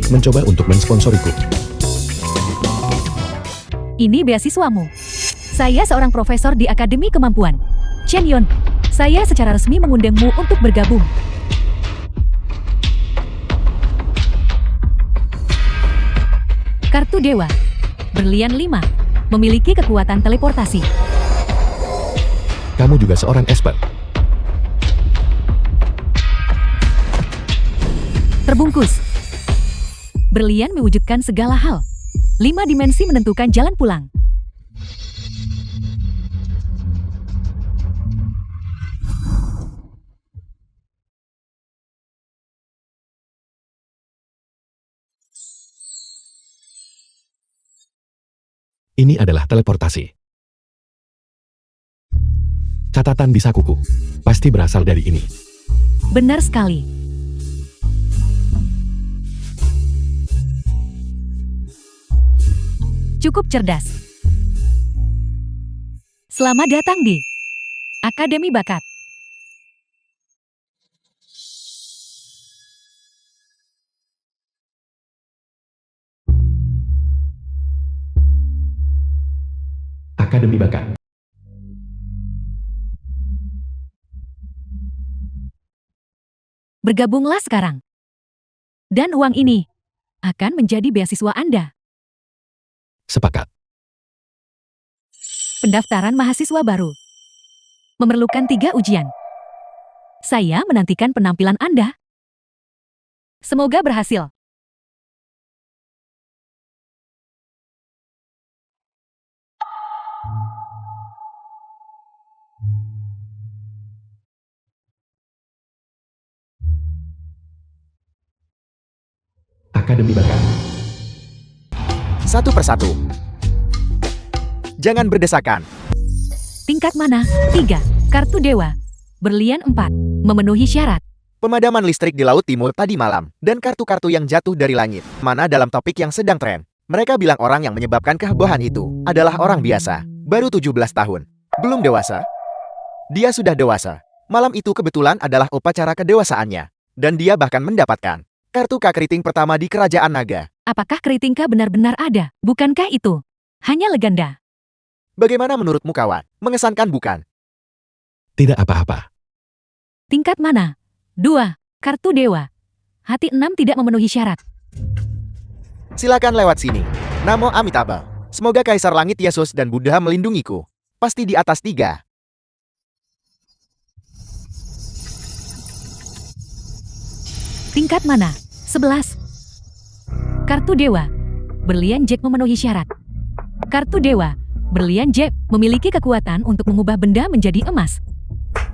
mencoba untuk mensponsoriku. Ini beasiswamu. Saya seorang profesor di Akademi Kemampuan. Chen Yon, saya secara resmi mengundangmu untuk bergabung. Kartu Dewa. Berlian 5. Memiliki kekuatan teleportasi. Kamu juga seorang expert. Terbungkus. Berlian mewujudkan segala hal. 5 dimensi menentukan jalan pulang. Ini adalah teleportasi. Catatan di sakuku. Pasti berasal dari ini. Benar sekali. Cukup cerdas. Selamat datang di Akademi Bakat. Akademi Bakat. Bergabunglah sekarang. Dan uang ini akan menjadi beasiswa Anda. Sepakat. Pendaftaran mahasiswa baru memerlukan 3 ujian. Saya menantikan penampilan Anda. Semoga berhasil. Akademi Bakat. Satu persatu. Jangan berdesakan. Tingkat mana? 3. Kartu Dewa. Berlian 4. Memenuhi syarat. Pemadaman listrik di Laut Timur tadi malam, dan kartu-kartu yang jatuh dari langit. Mana dalam topik yang sedang tren. Mereka bilang orang yang menyebabkan kehebohan itu adalah orang biasa, baru 17 tahun. Belum dewasa. Dia sudah dewasa. Malam itu kebetulan adalah upacara kedewasaannya. Dan dia bahkan mendapatkan kartu Keriting pertama di Kerajaan Naga. Apakah Keritingka benar-benar ada? Bukankah itu hanya legenda? Bagaimana menurutmu kawan? Mengesankan bukan? Tidak apa-apa. Tingkat mana? 2. Kartu Dewa. Hati 6 tidak memenuhi syarat. Silakan lewat sini. Namo Amitabha. Semoga Kaisar Langit Yesus dan Buddha melindungiku. Pasti di atas 3. Tingkat mana? 11. Kartu Dewa. Berlian Jack memenuhi syarat. Kartu Dewa. Berlian Jack memiliki kekuatan untuk mengubah benda menjadi emas.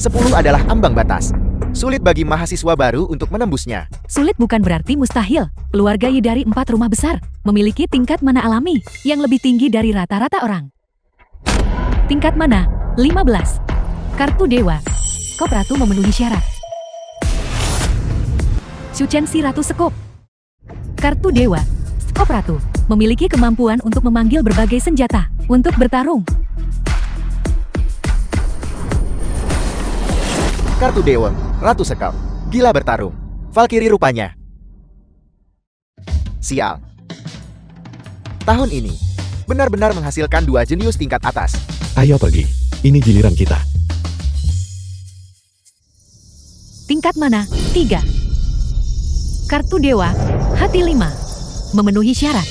10 adalah ambang batas. Sulit bagi mahasiswa baru untuk menembusnya. Sulit bukan berarti mustahil. Keluarga Y dari 4 rumah besar memiliki tingkat mana alami yang lebih tinggi dari rata-rata orang. Tingkat mana? 15. Kartu Dewa. Skop Ratu memenuhi syarat. Shuchensi Ratu Sekop. Kartu Dewa. Skop Ratu memiliki kemampuan untuk memanggil berbagai senjata untuk bertarung. Kartu Dewa. Ratu Sekal. Gila bertarung. Valkyrie rupanya. Sial. Tahun ini benar-benar menghasilkan 2 jenius tingkat atas. Ayo pergi. Ini giliran kita. Tingkat mana? 3. Kartu Dewa. Hati 5. Memenuhi syarat.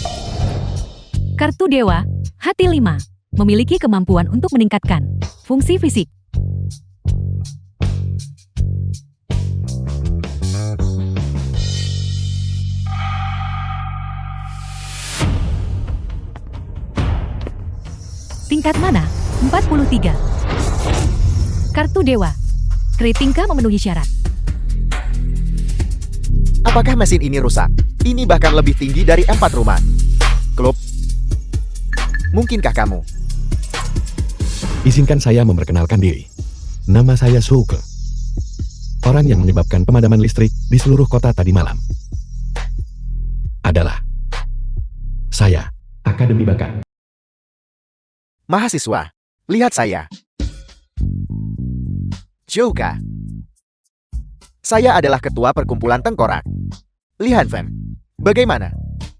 Kartu Dewa. Hati 5. Memiliki kemampuan untuk meningkatkan fungsi fisik. Tingkat mana? 43. Kartu Dewa. Keritingka memenuhi syarat. Apakah mesin ini rusak? Ini bahkan lebih tinggi dari 4 rumah. Klub. Mungkinkah kamu? Izinkan saya memperkenalkan diri. Nama saya Souke. Orang yang menyebabkan pemadaman listrik di seluruh kota tadi malam adalah saya, Akademi Bakat. Mahasiswa, lihat saya. Jouka. Saya adalah ketua perkumpulan tengkorak. Li Hanfen. Bagaimana?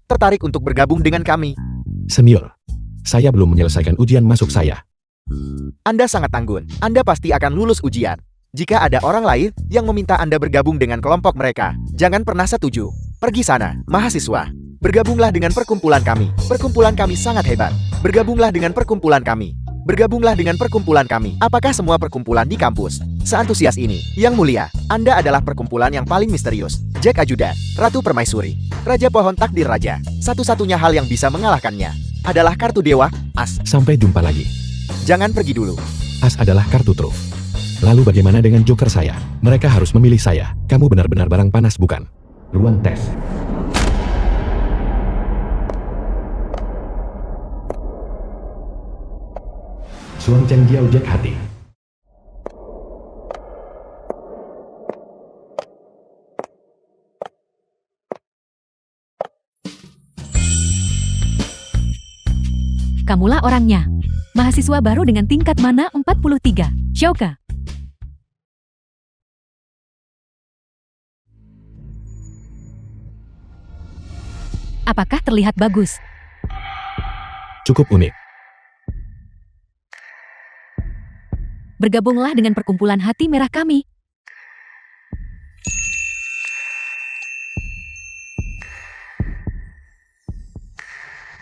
Tertarik untuk bergabung dengan kami? Senior, saya belum menyelesaikan ujian masuk saya. Anda sangat tanggun. Anda pasti akan lulus ujian. Jika ada orang lain yang meminta Anda bergabung dengan kelompok mereka, jangan pernah setuju. Pergi sana, mahasiswa. Bergabunglah dengan perkumpulan kami. Perkumpulan kami sangat hebat. Bergabunglah dengan perkumpulan kami. Bergabunglah dengan perkumpulan kami. Apakah semua perkumpulan di kampus seantusias ini? Yang mulia, Anda adalah perkumpulan yang paling misterius. Jack Ajudan, Ratu Permaisuri, Raja Pohon Takdir Raja. Satu-satunya hal yang bisa mengalahkannya adalah kartu dewa, As. Sampai jumpa lagi. Jangan pergi dulu. As adalah kartu truf. Lalu bagaimana dengan joker saya? Mereka harus memilih saya. Kamu benar-benar barang panas, bukan? Ruang tes. Suang Chen Giao Jack hati. Kamulah orangnya. Mahasiswa baru dengan tingkat mana 43. Xiaoke. Apakah terlihat bagus? Cukup unik. Bergabunglah dengan perkumpulan hati merah kami.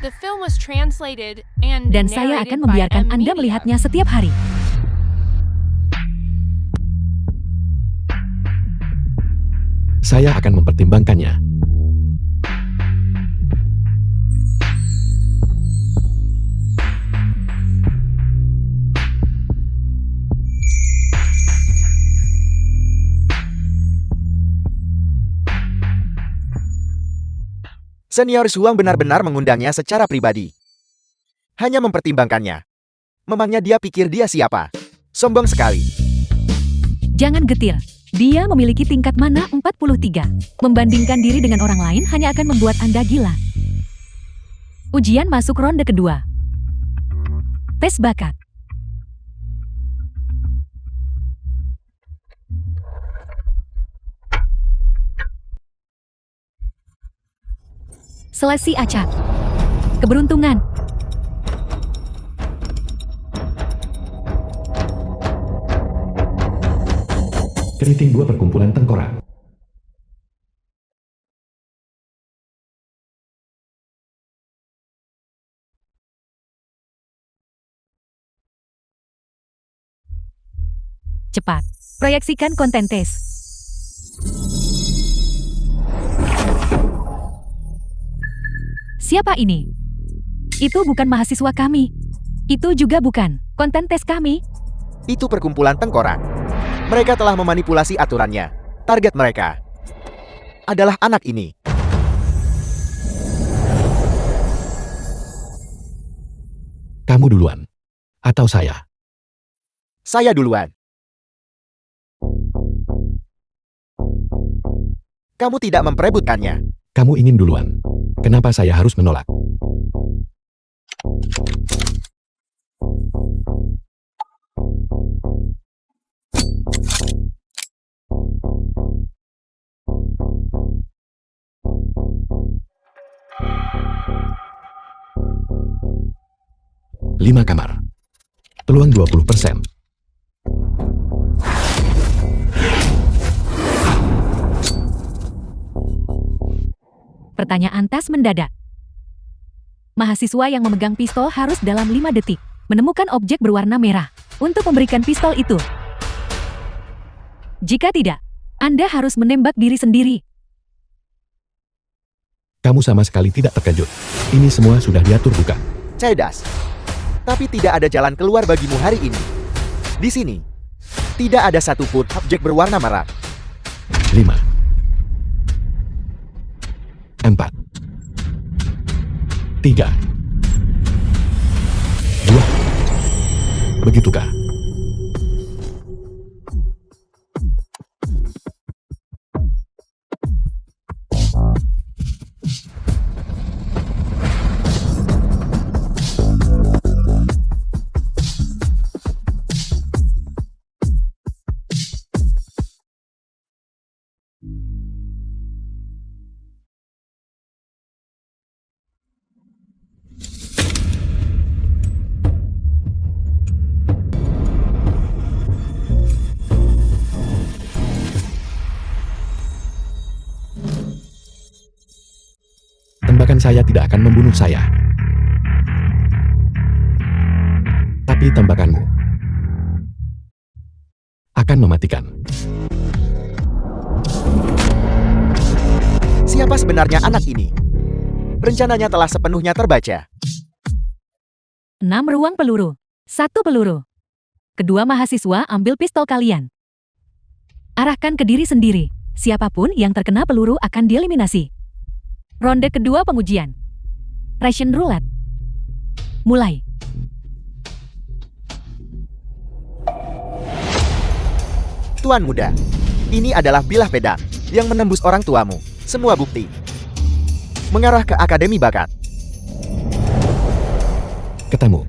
The film was translated and Dan saya akan membiarkan Anda melihatnya setiap hari. Saya akan mempertimbangkannya. Senior Suang benar-benar mengundangnya secara pribadi. Hanya mempertimbangkannya. Memangnya dia pikir dia siapa? Sombong sekali. Jangan getir. Dia memiliki tingkat mana 43. Membandingkan diri dengan orang lain hanya akan membuat Anda gila. Ujian masuk ronde kedua. Tes bakat. Seleksi acak. Keberuntungan. Keriting 2 perkumpulan tengkorak. Cepat. Proyeksikan konten tes. Siapa ini? Itu bukan mahasiswa kami. Itu juga bukan konten tes kami. Itu perkumpulan tengkorak. Mereka telah memanipulasi aturannya. Target mereka adalah anak ini. Kamu duluan. Atau saya. Saya duluan. Kamu tidak memperebutkannya. Kamu ingin duluan. Kenapa saya harus menolak? Lima kamar. Peluang 20%. Pertanyaan tes mendadak. Mahasiswa yang memegang pistol harus dalam 5 detik menemukan objek berwarna merah untuk memberikan pistol itu. Jika tidak, Anda harus menembak diri sendiri. Kamu sama sekali tidak terkejut. Ini semua sudah diatur, bukan? Cerdas. Tapi tidak ada jalan keluar bagimu hari ini. Di sini, tidak ada satupun objek berwarna merah. 5 4 3 2. Begitukah? Tembakan saya tidak akan membunuh saya. Tapi tembakanmu akan mematikan. Siapa sebenarnya anak ini? Rencananya telah sepenuhnya terbaca. 6 ruang peluru. 1 peluru. Kedua mahasiswa ambil pistol kalian. Arahkan ke diri sendiri. Siapapun yang terkena peluru akan dieliminasi. Ronde kedua pengujian. Ration roulette. Mulai. Tuan muda, ini adalah bilah pedang yang menembus orang tuamu. Semua bukti mengarah ke Akademi Bakat. Ketemu.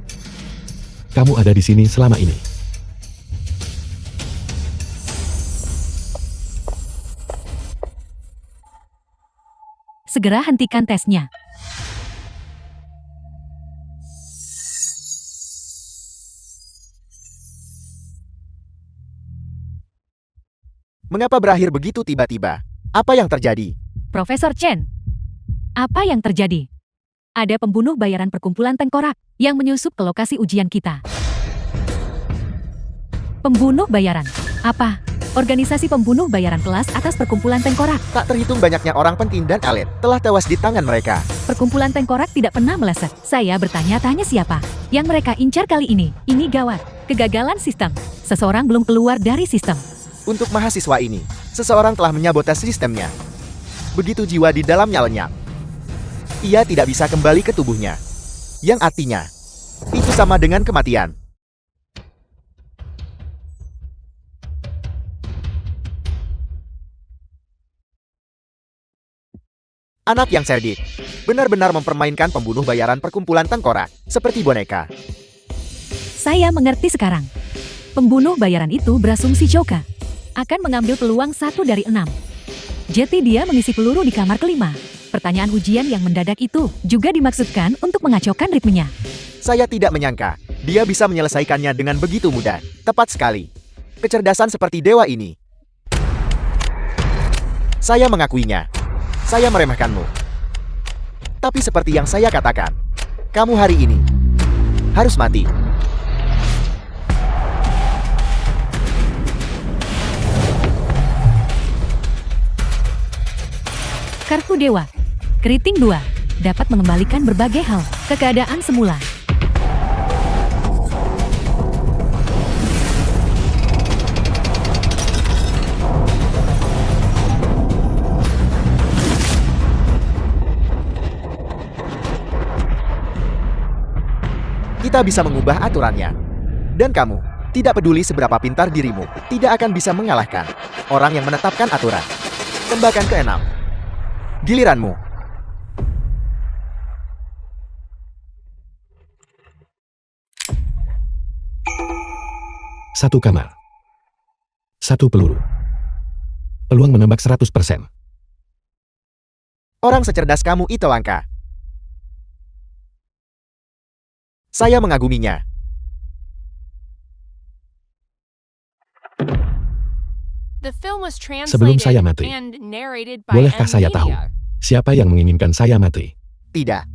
Kamu ada di sini selama ini. Segera hentikan tesnya. Mengapa berakhir begitu tiba-tiba? Apa yang terjadi? Profesor Chen, apa yang terjadi? Ada pembunuh bayaran perkumpulan tengkorak yang menyusup ke lokasi ujian kita. Pembunuh bayaran? Apa? Organisasi pembunuh bayaran kelas atas perkumpulan tengkorak. Tak terhitung banyaknya orang penting dan elit telah tewas di tangan mereka. Perkumpulan tengkorak tidak pernah meleset. Saya bertanya-tanya siapa yang mereka incar kali ini. Ini gawat. Kegagalan sistem. Seseorang belum keluar dari sistem. Untuk mahasiswa ini, seseorang telah menyabotase sistemnya. Begitu jiwa di dalamnya lenyap, ia tidak bisa kembali ke tubuhnya. Yang artinya, itu sama dengan kematian. Anak yang cerdik, benar-benar mempermainkan pembunuh bayaran perkumpulan tengkorak, seperti boneka. Saya mengerti sekarang. Pembunuh bayaran itu berasumsi Choka akan mengambil peluang 1 dari 6. Jadi dia mengisi peluru di kamar kelima. Pertanyaan ujian yang mendadak itu juga dimaksudkan untuk mengacaukan ritmenya. Saya tidak menyangka, dia bisa menyelesaikannya dengan begitu mudah. Tepat sekali. Kecerdasan seperti dewa ini. Saya mengakuinya. Saya meremehkanmu. Tapi seperti yang saya katakan, kamu hari ini harus mati. Kartu Dewa. Keriting 2. Dapat mengembalikan berbagai hal ke keadaan semula. Kita bisa mengubah aturannya. Dan kamu, tidak peduli seberapa pintar dirimu, tidak akan bisa mengalahkan orang yang menetapkan aturan. Tembakan ke-6. Giliranmu. Satu kamar. 1 peluru. Peluang menembak 100%. Orang secerdas kamu itu langka. Saya mengaguminya. The film was Sebelum translated saya mati, and narrated by bolehkah saya tahu Amelia. siapa yang menginginkan saya mati? Tidak.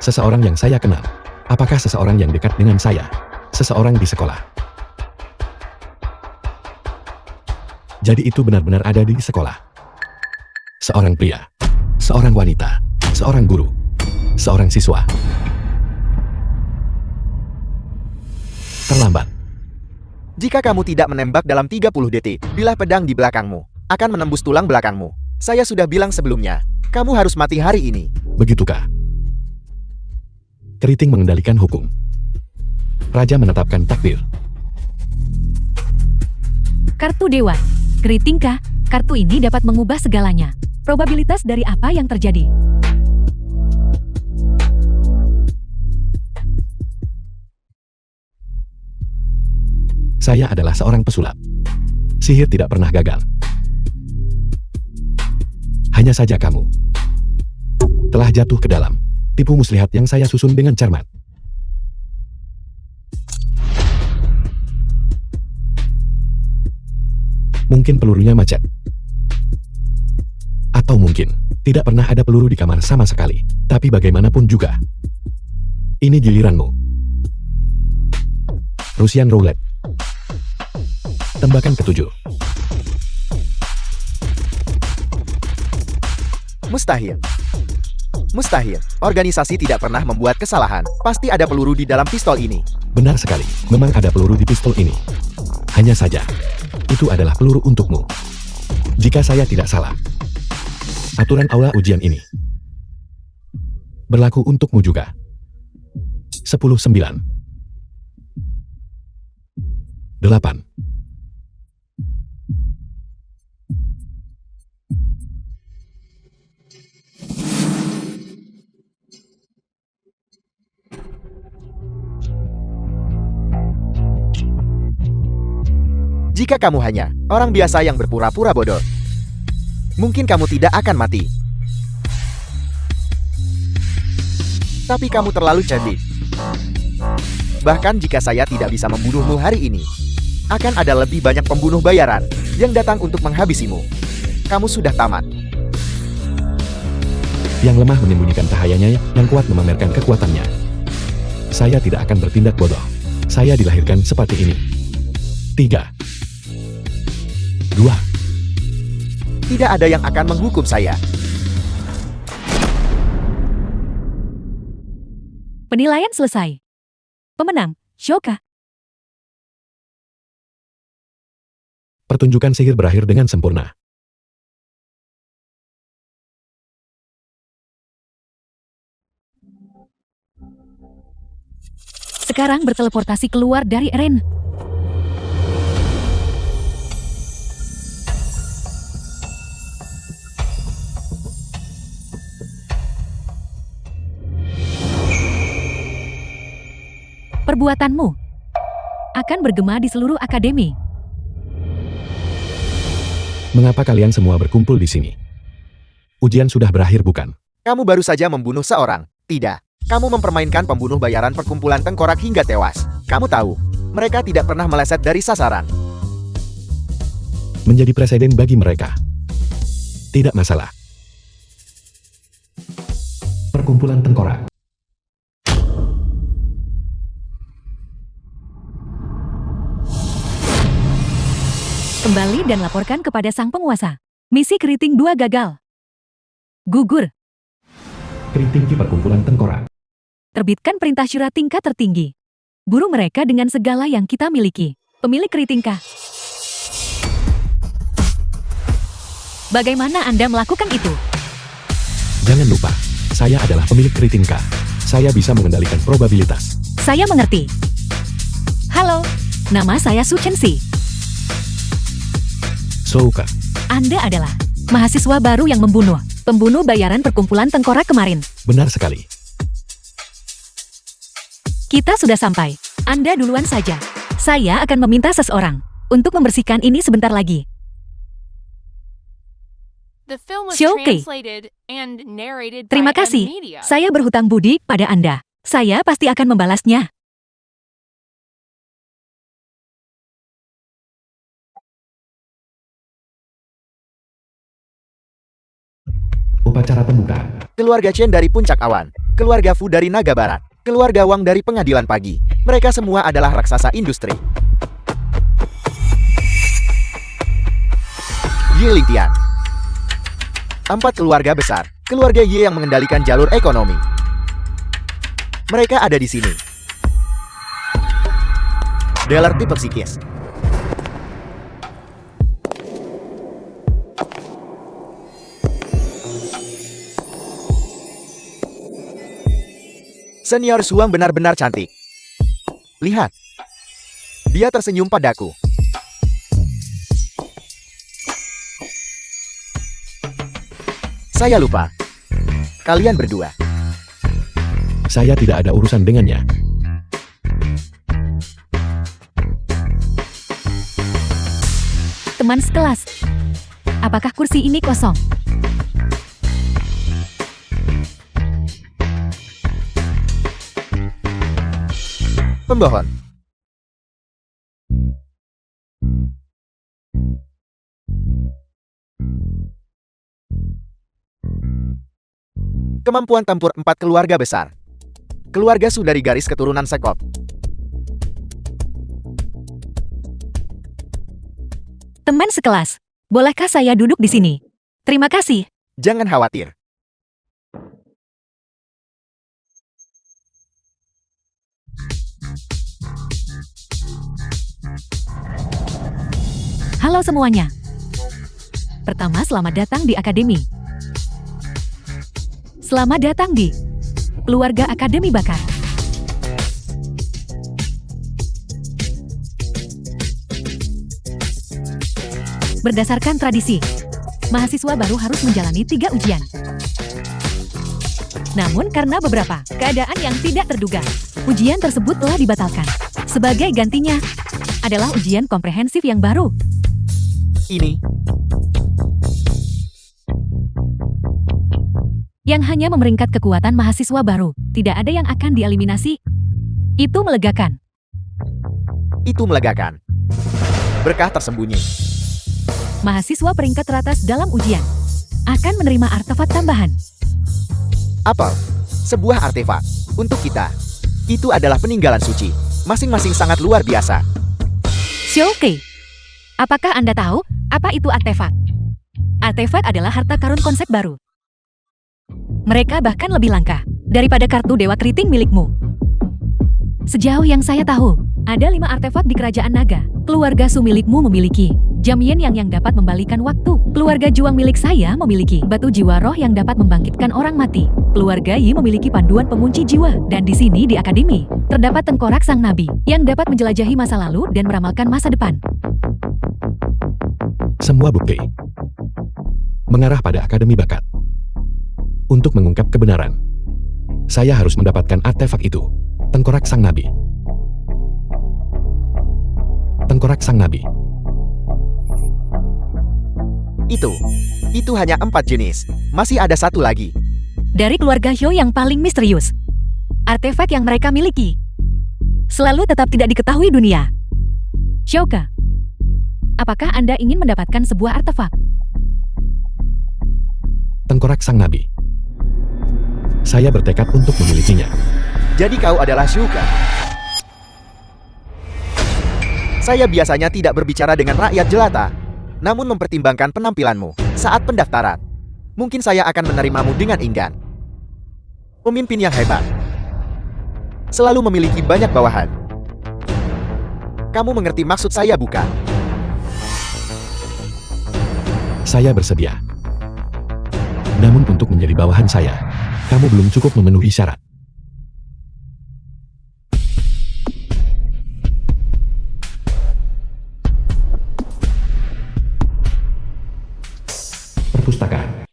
Seseorang yang saya kenal. Apakah seseorang yang dekat dengan saya? Seseorang di sekolah. Jadi itu benar-benar ada di sekolah. Seorang pria, seorang wanita, seorang guru, seorang siswa. Terlambat. Jika kamu tidak menembak dalam 30 detik, bilah pedang di belakangmu akan menembus tulang belakangmu. Saya sudah bilang sebelumnya, kamu harus mati hari ini. Begitukah? Keriting mengendalikan hukum. Raja menetapkan takdir. Kartu Dewa. Keriting kah? Kartu ini dapat mengubah segalanya. Probabilitas dari apa yang terjadi. Saya adalah seorang pesulap. Sihir tidak pernah gagal. Hanya saja kamu telah jatuh ke dalam tipu muslihat yang saya susun dengan cermat. Mungkin pelurunya macet. Atau Oh mungkin, tidak pernah ada peluru di kamar sama sekali. Tapi bagaimanapun juga. Ini giliranmu. Rusian Roulette. Tembakan ketujuh. Mustahil. Mustahil. Organisasi tidak pernah membuat kesalahan. Pasti ada peluru di dalam pistol ini. Benar sekali, memang ada peluru di pistol ini. Hanya saja, itu adalah peluru untukmu. Jika saya tidak salah, aturan aula ujian ini berlaku untukmu juga. 10-9. 8. Jika kamu hanya orang biasa yang berpura-pura bodoh, mungkin kamu tidak akan mati. Tapi kamu terlalu cerdik. Bahkan jika saya tidak bisa membunuhmu hari ini, akan ada lebih banyak pembunuh bayaran yang datang untuk menghabisimu. Kamu sudah tamat. Yang lemah menyembunyikan cahayanya, yang kuat memamerkan kekuatannya. Saya tidak akan bertindak bodoh. Saya dilahirkan seperti ini. 3. 2. Tidak ada yang akan menghukum saya. Penilaian selesai. Pemenang, Shoka. Pertunjukan sihir berakhir dengan sempurna. Sekarang berteleportasi keluar dari arena. Perbuatanmu akan bergema di seluruh akademi. Mengapa kalian semua berkumpul di sini? Ujian sudah berakhir bukan? Kamu baru saja membunuh seorang. Tidak. Kamu mempermainkan pembunuh bayaran perkumpulan tengkorak hingga tewas. Kamu tahu, mereka tidak pernah meleset dari sasaran. Menjadi presiden bagi mereka. Tidak masalah. Perkumpulan tengkorak. Kembali dan laporkan kepada sang penguasa. Misi keriting 2 gagal. Gugur. Keriting perkumpulan tengkorak. Terbitkan perintah syura tingkat tertinggi. Buru mereka dengan segala yang kita miliki. Pemilik keritingkah. Bagaimana Anda melakukan itu? Jangan lupa, saya adalah pemilik keritingka. Saya bisa mengendalikan probabilitas. Saya mengerti. Halo, nama saya Su Chen-si. Souka. Anda adalah mahasiswa baru yang membunuh pembunuh bayaran perkumpulan tengkorak kemarin. Benar sekali. Kita sudah sampai. Anda duluan saja. Saya akan meminta seseorang untuk membersihkan ini sebentar lagi. The film was Shoki. translated and narrated Terima by kasih. Media. Saya berhutang budi pada Anda. Saya pasti akan membalasnya. Upacara pembukaan. Keluarga Chen dari Puncak Awan. Keluarga Fu dari Naga Barat. Keluarga Wang dari Pengadilan Pagi. Mereka semua adalah raksasa industri. Ye Lingtian. 4 keluarga besar. Keluarga Ye yang mengendalikan jalur ekonomi. Mereka ada di sini. Dealer tipe psikis. Senior Suang benar-benar cantik. Lihat. Dia tersenyum padaku. Saya lupa. Kalian berdua. Saya tidak ada urusan dengannya. Teman sekelas. Apakah kursi ini kosong? Pembohon. Kemampuan tempur 4 keluarga besar. Keluarga Su dari garis keturunan Sekop. Teman sekelas, bolehkah saya duduk di sini? Terima kasih. Jangan khawatir. Halo semuanya. Pertama, selamat datang di Akademi. Selamat datang di Keluarga Akademi Bakat. Berdasarkan tradisi, mahasiswa baru harus menjalani 3 ujian. Namun karena beberapa keadaan yang tidak terduga, ujian tersebut telah dibatalkan. Sebagai gantinya, adalah ujian komprehensif yang baru. Ini, Yang hanya memeringkat kekuatan mahasiswa baru, tidak ada yang akan dieliminasi. Itu melegakan. itu melegakan. Berkah tersembunyi. Mahasiswa peringkat teratas dalam ujian akan menerima artefak tambahan. Apel, sebuah artefak. Untuk kita, itu adalah peninggalan suci. Masing-masing sangat luar biasa. Xiaokei, apakah Anda tahu apa itu artefak? Artefak adalah harta karun konsep baru. Mereka bahkan lebih langka daripada kartu Dewa Keriting milikmu. Sejauh yang saya tahu, ada 5 artefak di Kerajaan Naga. Keluarga Su milikmu memiliki jam yin yang dapat membalikan waktu. Keluarga Juang milik saya memiliki batu jiwa roh yang dapat membangkitkan orang mati. Keluarga Yi memiliki panduan pengunci jiwa. Dan di sini di Akademi, terdapat tengkorak sang nabi yang dapat menjelajahi masa lalu dan meramalkan masa depan. Semua bukti mengarah pada Akademi Bakat. Untuk mengungkap kebenaran, saya harus mendapatkan artefak itu. Tengkorak sang nabi. Tengkorak sang nabi. Itu hanya 4 jenis. Masih ada satu lagi. Dari keluarga Hyo yang paling misterius, artefak yang mereka miliki selalu tetap tidak diketahui dunia. Xiaoke, apakah Anda ingin mendapatkan sebuah artefak? Tengkorak sang nabi. Saya bertekad untuk memilikinya. Jadi kau adalah Shuka. Saya biasanya tidak berbicara dengan rakyat jelata, namun mempertimbangkan penampilanmu saat pendaftaran. Mungkin saya akan menerimamu dengan enggan. Pemimpin yang hebat selalu memiliki banyak bawahan. Kamu mengerti maksud saya, bukan? Saya bersedia. Namun untuk menjadi bawahan saya, kamu belum cukup memenuhi syarat. Perpustakaan.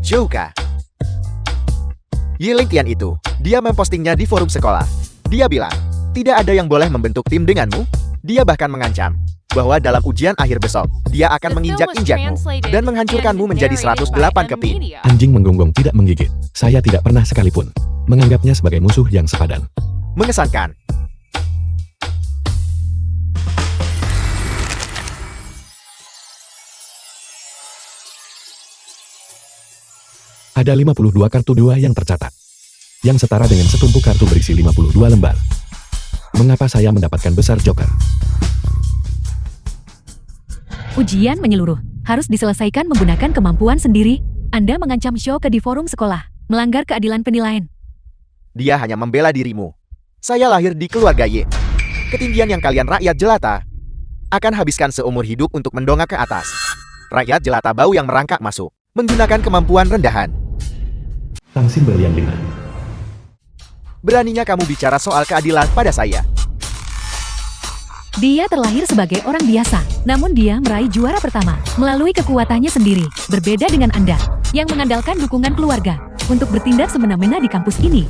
Shuka. Yiling Tian itu, dia mempostingnya di forum sekolah. Dia bilang, tidak ada yang boleh membentuk tim denganmu. Dia bahkan mengancam bahwa dalam ujian akhir besok, dia akan The film was menginjak-injakmu translated dan menghancurkanmu and menjadi narrated 108 by keping. Media. Anjing menggonggong tidak menggigit. Saya tidak pernah sekalipun menganggapnya sebagai musuh yang sepadan. Mengesankan. Ada 52 kartu dewa yang tercatat, yang setara dengan setumpuk kartu berisi 52 lembar. Mengapa saya mendapatkan besar joker? Ujian menyeluruh harus diselesaikan menggunakan kemampuan sendiri. Anda mengancam Xiaoke di forum sekolah, melanggar keadilan penilaian. Dia hanya membela dirimu. Saya lahir di keluarga Ye. Ketinggian yang kalian rakyat jelata akan habiskan seumur hidup untuk mendongak ke atas. Rakyat jelata bau yang merangkak masuk, menggunakan kemampuan rendahan. Tang simbol yang 5. Beraninya kamu bicara soal keadilan pada saya. Dia terlahir sebagai orang biasa, namun dia meraih juara pertama melalui kekuatannya sendiri. Berbeda dengan Anda, yang mengandalkan dukungan keluarga untuk bertindak semena-mena di kampus ini.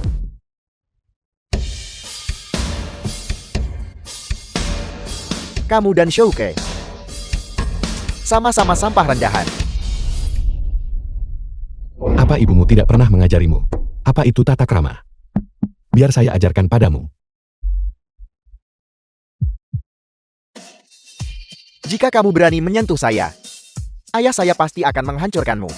Kamu dan Shouke sama-sama sampah rendahan. Apa ibumu tidak pernah mengajarimu? Apa itu tata krama? Biar saya ajarkan padamu. Jika kamu berani menyentuh saya, ayah saya pasti akan menghancurkanmu.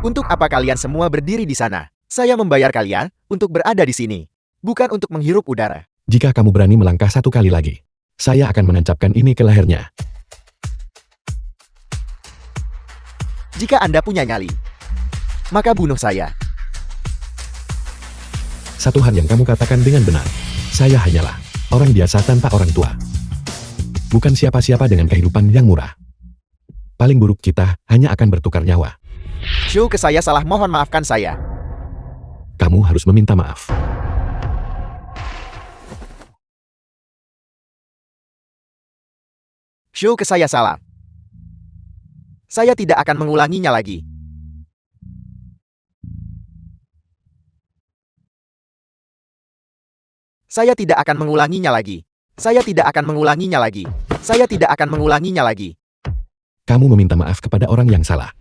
Untuk apa kalian semua berdiri di sana? Saya membayar kalian untuk berada di sini, bukan untuk menghirup udara. Jika kamu berani melangkah satu kali lagi, saya akan menancapkan ini ke lehernya. Jika Anda punya nyali, maka bunuh saya. Satu hal yang kamu katakan dengan benar. Saya hanyalah orang biasa tanpa orang tua. Bukan siapa-siapa dengan kehidupan yang murah. Paling buruk kita hanya akan bertukar nyawa. Show ke saya salah, mohon maafkan saya. Kamu harus meminta maaf. Show ke saya salah. Saya tidak akan mengulanginya lagi. Saya tidak akan mengulanginya lagi. Saya tidak akan mengulanginya lagi. Saya tidak akan mengulanginya lagi. Kamu meminta maaf kepada orang yang salah.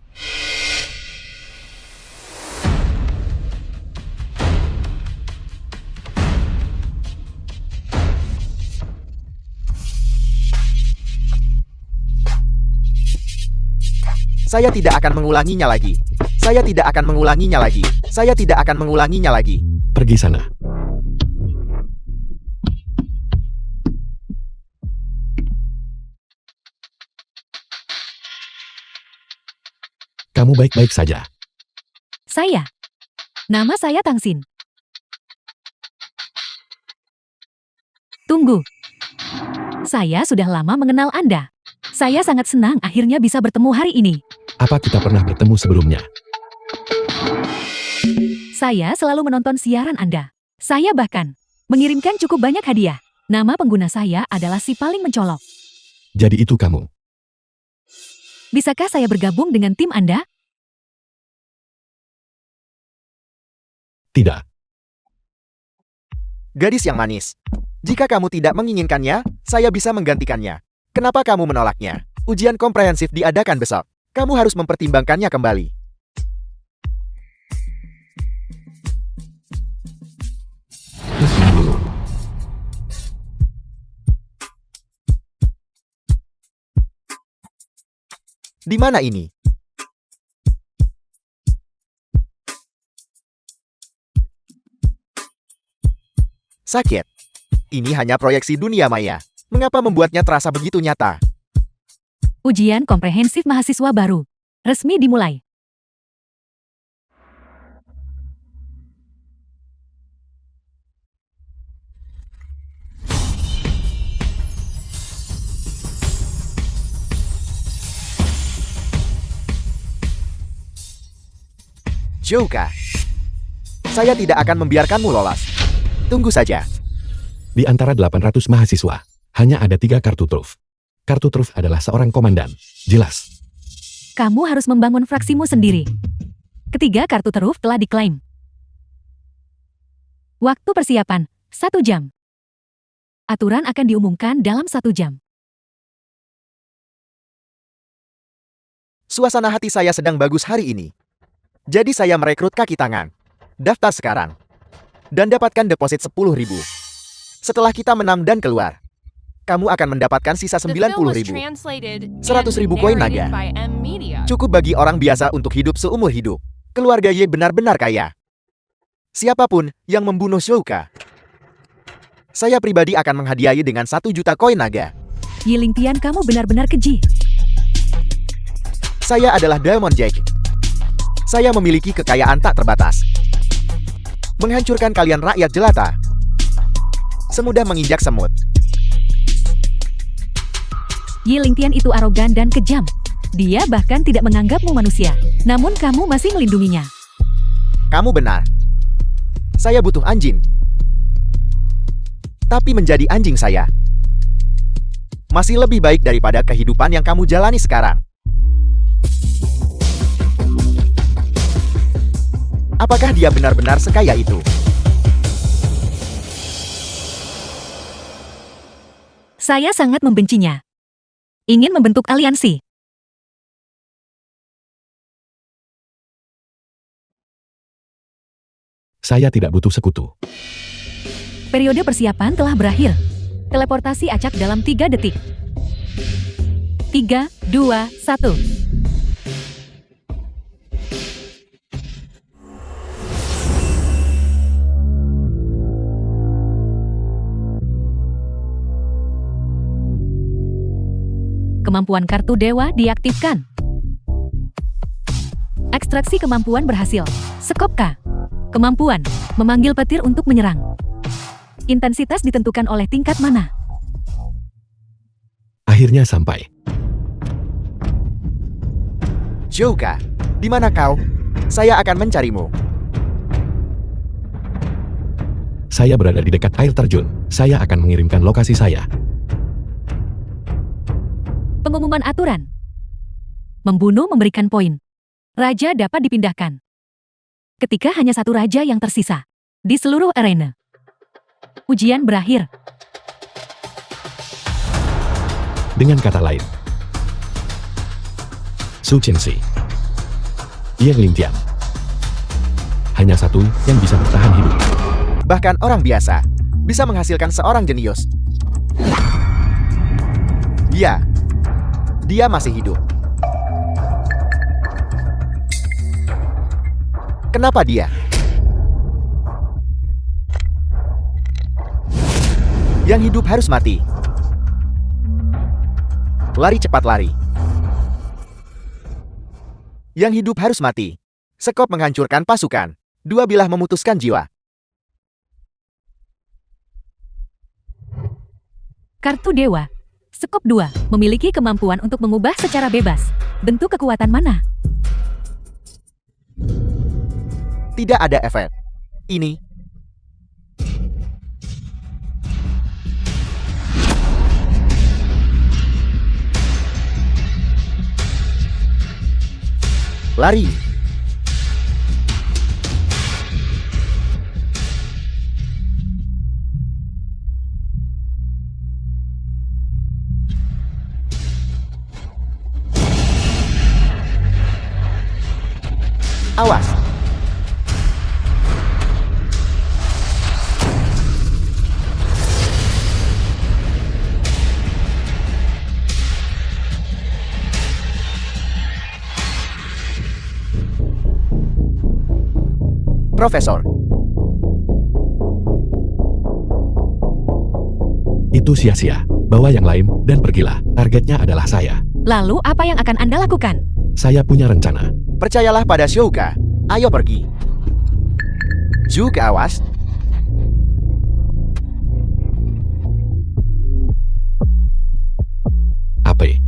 Saya tidak akan mengulanginya lagi. Saya tidak akan mengulanginya lagi. Saya tidak akan mengulanginya lagi. Pergi sana. Kamu baik-baik saja. Saya. Nama saya Tangsin. Tunggu. Saya sudah lama mengenal Anda. Saya sangat senang akhirnya bisa bertemu hari ini. Apa kita pernah bertemu sebelumnya? Saya selalu menonton siaran Anda. Saya bahkan mengirimkan cukup banyak hadiah. Nama pengguna saya adalah si paling mencolok. Jadi itu kamu. Bisakah saya bergabung dengan tim Anda? Tidak. Gadis yang manis. Jika kamu tidak menginginkannya, saya bisa menggantikannya. Kenapa kamu menolaknya? Ujian komprehensif diadakan besok. Kamu harus mempertimbangkannya kembali. Di mana ini? Sakit. Ini hanya proyeksi dunia maya. Mengapa membuatnya terasa begitu nyata? Ujian komprehensif mahasiswa baru. Resmi dimulai. Jouka, saya tidak akan membiarkanmu lolos. Tunggu saja. Di antara 800 mahasiswa, hanya ada 3 kartu truf. Kartu truf adalah seorang komandan. Jelas. Kamu harus membangun fraksimu sendiri. Ketiga kartu truf telah diklaim. Waktu persiapan, 1 jam. Aturan akan diumumkan dalam 1 jam. Suasana hati saya sedang bagus hari ini. Jadi saya merekrut kaki tangan. Daftar sekarang. Dan dapatkan deposit 10.000. Setelah kita menang dan keluar, kamu akan mendapatkan sisa 90.000. 100.000 koin naga. Cukup bagi orang biasa untuk hidup seumur hidup. Keluarga Ye benar-benar kaya. Siapapun yang membunuh Shouka, saya pribadi akan menghadiahi dengan 1 juta koin naga. Yilingtian, kamu benar-benar keji. Saya adalah Diamond Jack. Saya memiliki kekayaan tak terbatas. Menghancurkan kalian rakyat jelata. Semudah menginjak semut. Yilingtian itu arogan dan kejam. Dia bahkan tidak menganggapmu manusia. Namun kamu masih melindunginya. Kamu benar. Saya butuh anjing. Tapi menjadi anjing saya masih lebih baik daripada kehidupan yang kamu jalani sekarang. Apakah dia benar-benar sekaya itu? Saya sangat membencinya. Ingin membentuk aliansi. Saya tidak butuh sekutu. Periode persiapan telah berakhir. Teleportasi acak dalam 3 detik. 3, 2, 1. Kemampuan kartu dewa diaktifkan. Ekstraksi kemampuan berhasil. Sekop K. Kemampuan, memanggil petir untuk menyerang. Intensitas ditentukan oleh tingkat mana. Akhirnya sampai. Jouka, di mana kau? Saya akan mencarimu. Saya berada di dekat air terjun. Saya akan mengirimkan lokasi saya. Pengumuman aturan. Membunuh memberikan poin. Raja dapat dipindahkan. Ketika hanya satu raja yang tersisa. Di seluruh arena. Ujian berakhir. Dengan kata lain. Su Qingxi. Ye Lingtian. Hanya satu yang bisa bertahan hidup. Bahkan orang biasa bisa menghasilkan seorang jenius. Dia masih hidup. Kenapa dia? Yang hidup harus mati. Lari cepat lari. Yang hidup harus mati. Sekop menghancurkan pasukan. Dua bilah memutuskan jiwa. Kartu dewa. Sekop 2 memiliki kemampuan untuk mengubah secara bebas. Bentuk kekuatan mana? Tidak ada efek. Ini. Lari. Awas. Profesor. Itu sia-sia. Bawa yang lain dan pergilah. Targetnya adalah saya. Lalu apa yang akan Anda lakukan? Saya punya rencana. Percayalah pada Jouka. Ayo pergi. Jouka, awas. AP.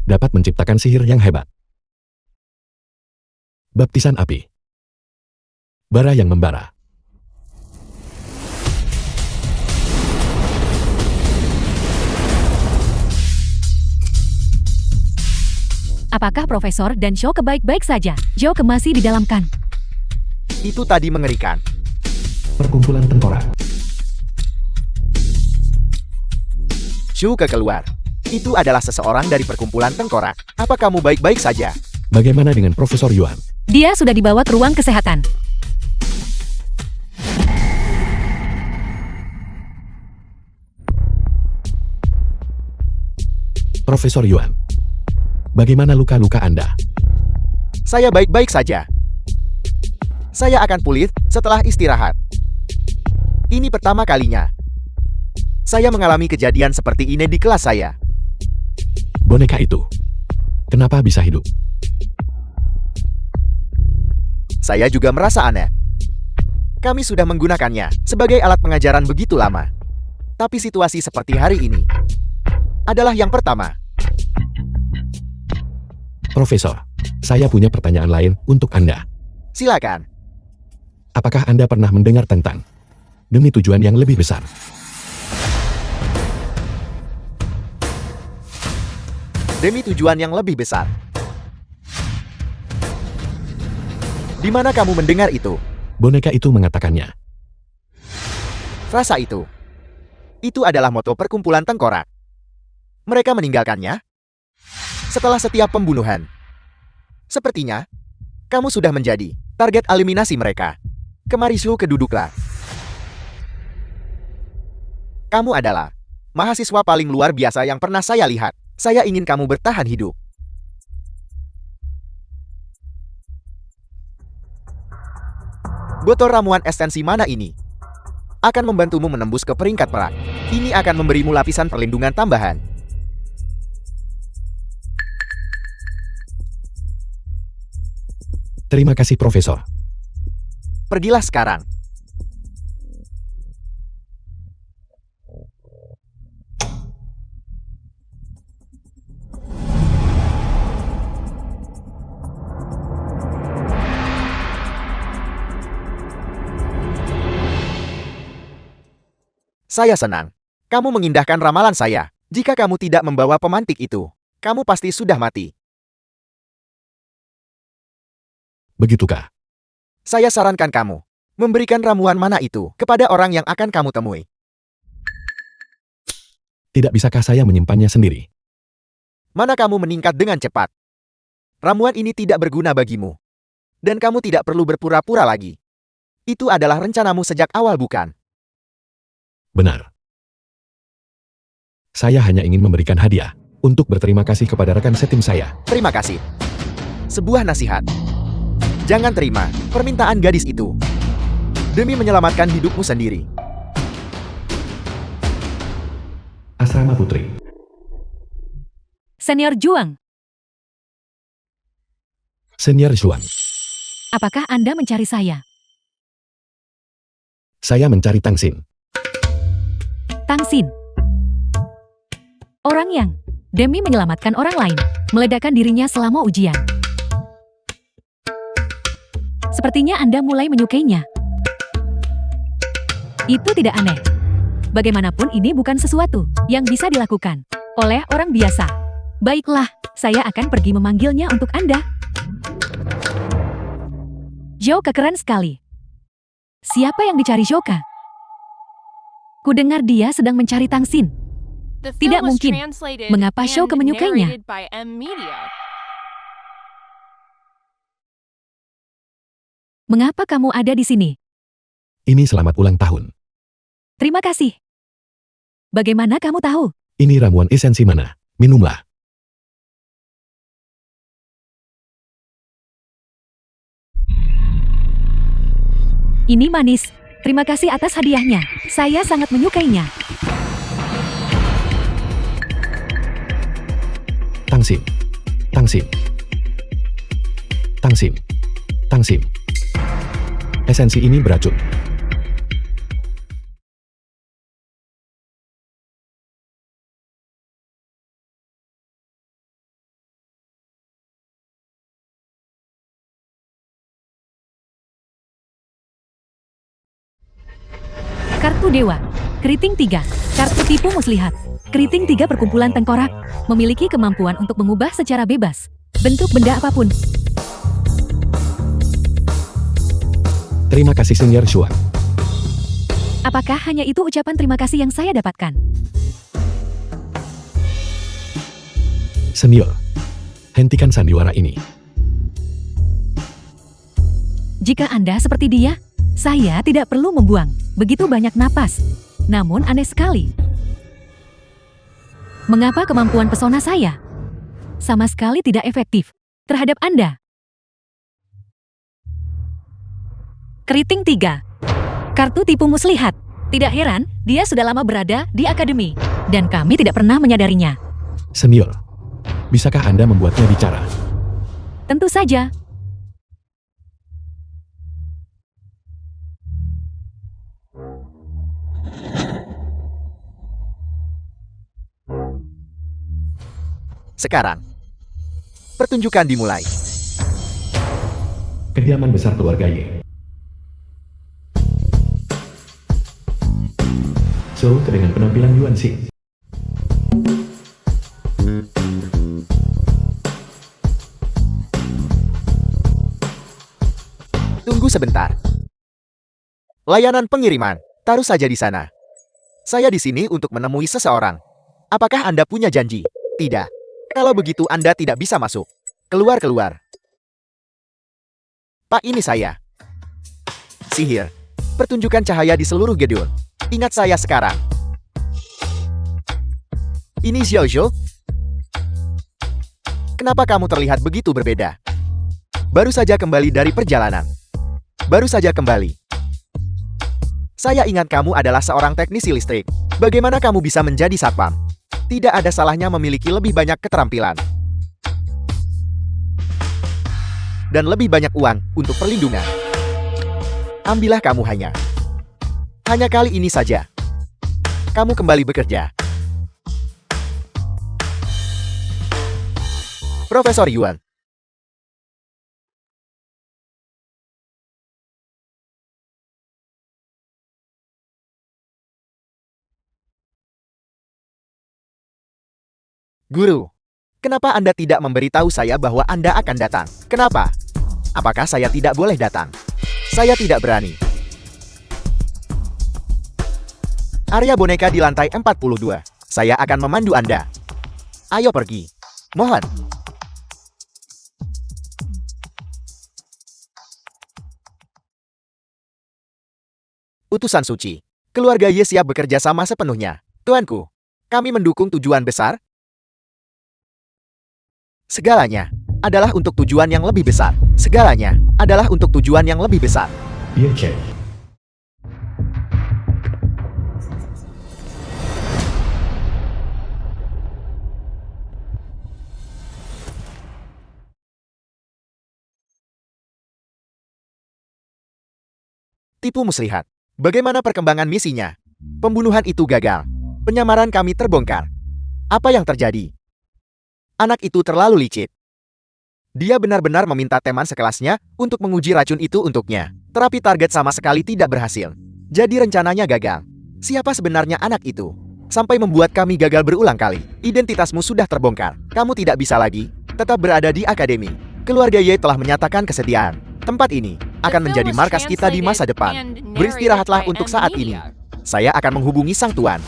Dapat menciptakan sihir yang hebat. Baptisan api. Bara yang membara. Apakah Profesor dan Show baik-baik saja? Jouka masih di dalam kan. Itu tadi mengerikan. Perkumpulan tengkorak. Jouka keluar. Itu adalah seseorang dari perkumpulan tengkorak. Apa kamu baik-baik saja? Bagaimana dengan Profesor Yuan? Dia sudah dibawa ke ruang kesehatan. Profesor Yuan. Bagaimana luka-luka Anda? Saya baik-baik saja. Saya akan pulih setelah istirahat. Ini pertama kalinya. Saya mengalami kejadian seperti ini di kelas saya. Boneka itu. Kenapa bisa hidup? Saya juga merasa aneh. Kami sudah menggunakannya sebagai alat pengajaran begitu lama. Tapi situasi seperti hari ini adalah yang pertama. Profesor, saya punya pertanyaan lain untuk Anda. Silakan. Apakah Anda pernah mendengar tentang demi tujuan yang lebih besar? Demi tujuan yang lebih besar. Di mana kamu mendengar itu? Boneka itu mengatakannya. Frasa itu. Itu adalah moto perkumpulan tengkorak. Mereka meninggalkannya setelah setiap pembunuhan. Sepertinya, kamu sudah menjadi target eliminasi mereka. Kemari Su, keduduklah. Kamu adalah mahasiswa paling luar biasa yang pernah saya lihat. Saya ingin kamu bertahan hidup. Botol ramuan esensi mana ini? Akan membantumu menembus ke peringkat perak. Ini akan memberimu lapisan perlindungan tambahan. Terima kasih, Profesor. Pergilah sekarang. Saya senang. Kamu mengindahkan ramalan saya. Jika kamu tidak membawa pemantik itu, kamu pasti sudah mati. Begitukah? Saya sarankan kamu memberikan ramuan mana itu kepada orang yang akan kamu temui. Tidak bisakah saya menyimpannya sendiri? Mana kamu meningkat dengan cepat. Ramuan ini tidak berguna bagimu. Dan kamu tidak perlu berpura-pura lagi. Itu adalah rencanamu sejak awal, bukan? Benar. Saya hanya ingin memberikan hadiah untuk berterima kasih kepada rekan setim saya. Terima kasih. Sebuah nasihat. Jangan terima permintaan gadis itu. Demi menyelamatkan hidupmu sendiri. Asrama Putri. Senior Juang, Senior Xuan. apakah Anda mencari saya? Saya mencari Tangsin. Tangsin. Orang yang, demi menyelamatkan orang lain, meledakkan dirinya selama ujian. Sepertinya Anda mulai menyukainya. Itu tidak aneh. Bagaimanapun ini bukan sesuatu yang bisa dilakukan oleh orang biasa. Baiklah, saya akan pergi memanggilnya untuk Anda. Zhouka keren sekali. Siapa yang dicari Zhouka? Kudengar dia sedang mencari Tangsin. The Tidak film was mungkin. translated Mengapa and Zhouka menyukainya? narrated by M Media. Mengapa kamu ada di sini? Ini selamat ulang tahun. Terima kasih. Bagaimana kamu tahu? Ini ramuan esensi mana? Minumlah. Ini manis. Terima kasih atas hadiahnya. Saya sangat menyukainya. Tangsin. Tangsin. Tangsin. Tangsin. Esensi ini beracun. Kartu Dewa. Keriting 3. Kartu tipu muslihat. Keriting 3 perkumpulan tengkorak. Memiliki kemampuan untuk mengubah secara bebas bentuk benda apapun. Terima kasih, Senior Xuan. Apakah hanya itu ucapan terima kasih yang saya dapatkan? Senior, hentikan sandiwara ini. Jika Anda seperti dia, saya tidak perlu membuang begitu banyak napas. Namun aneh sekali. Mengapa kemampuan pesona saya sama sekali tidak efektif terhadap Anda? Keriting 3. Kartu tipu muslihat. Tidak heran, dia sudah lama berada di akademi. Dan kami tidak pernah menyadarinya. Senior, bisakah Anda membuatnya bicara? Tentu saja. Sekarang, pertunjukan dimulai. Kediaman besar keluarga Ye. Zhouka dengan penampilan Yuan Xing. Tunggu sebentar. Layanan pengiriman, taruh saja di sana. Saya di sini untuk menemui seseorang. Apakah Anda punya janji? Tidak. Kalau begitu Anda tidak bisa masuk. Keluar. Pak, ini saya. Sihir. Pertunjukan cahaya di seluruh gedung. Ingat saya sekarang. Ini Xiaozhou? Kenapa kamu terlihat begitu berbeda? Baru saja kembali dari perjalanan. Baru saja kembali. Saya ingat kamu adalah seorang teknisi listrik. Bagaimana kamu bisa menjadi satpam? Tidak ada salahnya memiliki lebih banyak keterampilan. Dan lebih banyak uang untuk perlindungan. Ambillah kamu hanya kali ini saja. Kamu kembali bekerja. Profesor Yuan. Guru, kenapa Anda tidak memberitahu saya bahwa Anda akan datang? Kenapa? Apakah saya tidak boleh datang? Saya tidak berani. Area boneka di lantai 42. Saya akan memandu Anda. Ayo pergi. Mohon. Utusan suci. Keluarga Ye siap bekerja sama sepenuhnya. Tuanku, kami mendukung tujuan besar. Segalanya adalah untuk tujuan yang lebih besar. Segalanya adalah untuk tujuan yang lebih besar. Iya, Cek. Tipu muslihat. Bagaimana perkembangan misinya? Pembunuhan itu gagal. Penyamaran kami terbongkar. Apa yang terjadi? Anak itu terlalu licik. Dia benar-benar meminta teman sekelasnya untuk menguji racun itu untuknya. Terapi target sama sekali tidak berhasil. Jadi rencananya gagal. Siapa sebenarnya anak itu? Sampai membuat kami gagal berulang kali. Identitasmu sudah terbongkar. Kamu tidak bisa lagi tetap berada di akademi. Keluarga Ye telah menyatakan kesetiaan. Tempat ini akan menjadi markas kita di masa depan. Beristirahatlah untuk saat ini. Saya akan menghubungi sang tuan.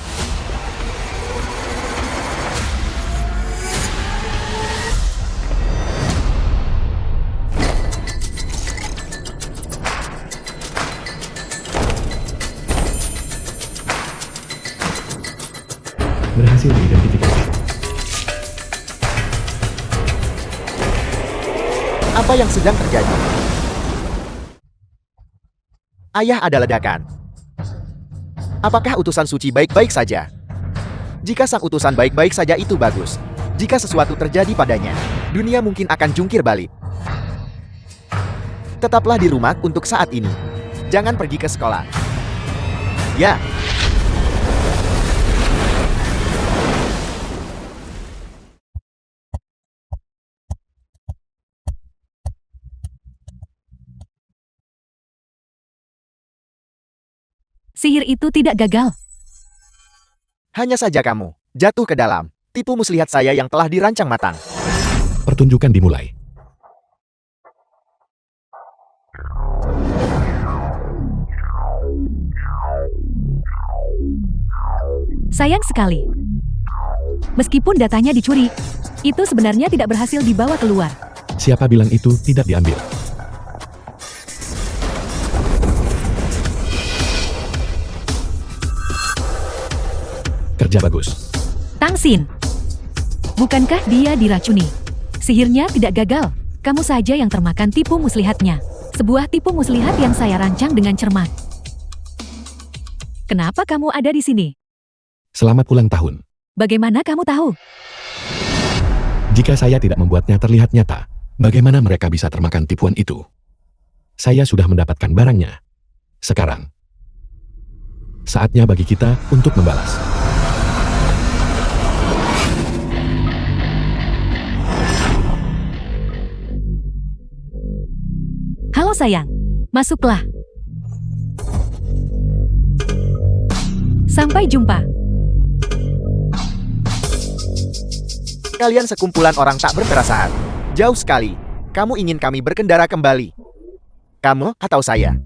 Berhasil diidentifikasi. Apa yang sedang terjadi? Ayah ada ledakan. Apakah utusan suci baik-baik saja? Jika sang utusan baik-baik saja itu bagus. Jika sesuatu terjadi padanya, dunia mungkin akan jungkir balik. Tetaplah di rumah untuk saat ini. Jangan pergi ke sekolah. Ya. Sihir itu tidak gagal. Hanya saja kamu jatuh ke dalam tipu muslihat saya yang telah dirancang matang. Pertunjukan dimulai. Sayang sekali. Meskipun datanya dicuri, itu sebenarnya tidak berhasil dibawa keluar. Siapa bilang itu tidak diambil? Kerja bagus. Tang Xin. Bukankah dia diracuni? Sihirnya tidak gagal. Kamu saja yang termakan tipu muslihatnya. Sebuah tipu muslihat yang saya rancang dengan cermat. Kenapa kamu ada di sini? Selamat ulang tahun. Bagaimana kamu tahu? Jika saya tidak membuatnya terlihat nyata, bagaimana mereka bisa termakan tipuan itu? Saya sudah mendapatkan barangnya. Sekarang, saatnya bagi kita untuk membalas. Halo sayang, masuklah. Sampai jumpa. Kalian sekumpulan orang tak berperasaan. Jauh sekali. Kamu ingin kami berkendara kembali. Kamu atau saya?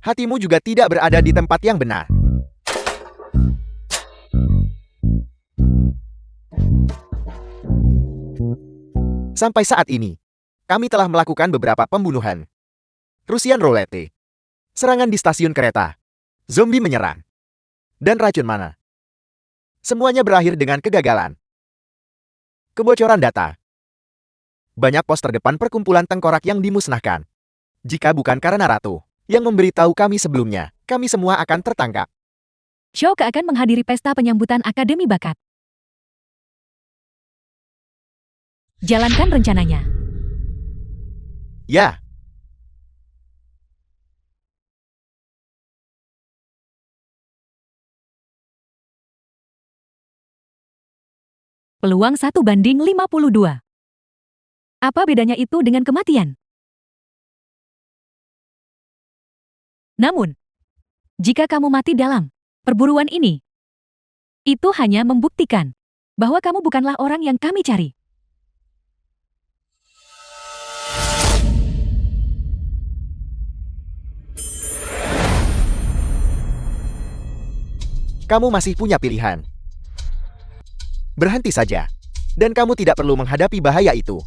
Hatimu juga tidak berada di tempat yang benar. Sampai saat ini, kami telah melakukan beberapa pembunuhan. Rusian roulette. Serangan di stasiun kereta. Zombie menyerang. dan racun mana. Semuanya berakhir dengan kegagalan. Kebocoran data. Banyak pos terdepan perkumpulan tengkorak yang dimusnahkan. Jika bukan karena Ratu yang memberitahu kami sebelumnya, kami semua akan tertangkap. Shoka akan menghadiri pesta penyambutan Akademi Bakat. Jalankan rencananya. Ya, Peluang 1:52. Apa bedanya itu dengan kematian? Namun, jika kamu mati dalam perburuan ini, itu hanya membuktikan bahwa kamu bukanlah orang yang kami cari. kamu masih punya pilihan. Berhenti saja, dan kamu tidak perlu menghadapi bahaya itu.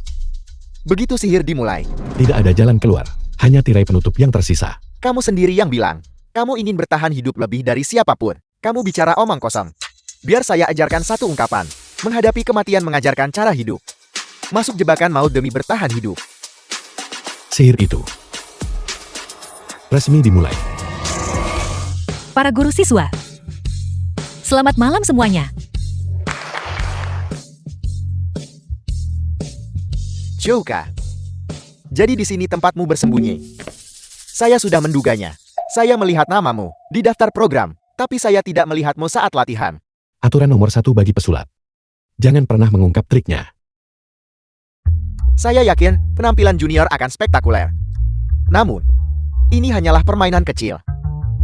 Begitu sihir dimulai, Tidak ada jalan keluar, hanya tirai penutup yang tersisa. kamu sendiri yang bilang, kamu ingin bertahan hidup lebih dari siapapun. Kamu bicara omong kosong. Biar saya ajarkan satu ungkapan. Menghadapi kematian mengajarkan cara hidup. Masuk jebakan maut demi bertahan hidup. Sihir itu resmi dimulai. Para guru siswa, selamat malam semuanya. Jouka. Jadi di sini tempatmu bersembunyi. Saya sudah menduganya. Saya melihat namamu di daftar program, tapi saya tidak melihatmu saat latihan. Aturan nomor 1 bagi pesulap. Jangan pernah mengungkap triknya. Saya yakin penampilan junior akan spektakuler. Namun, ini hanyalah permainan kecil.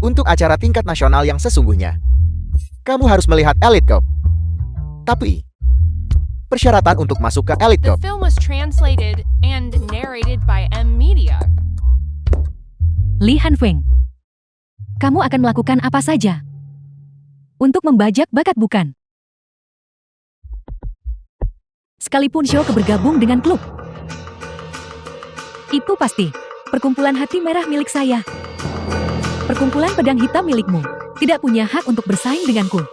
Untuk acara tingkat nasional yang sesungguhnya, kamu harus melihat Elite Cup. Tapi, persyaratan untuk masuk ke Elite The Cup. film was translated and narrated by M Media. Li Hanfeng, kamu akan melakukan apa saja untuk membajak bakat bukan? Sekalipun Shoka bergabung dengan klub, itu pasti perkumpulan hati merah milik saya. Perkumpulan pedang hitam milikmu tidak punya hak untuk bersaing denganku.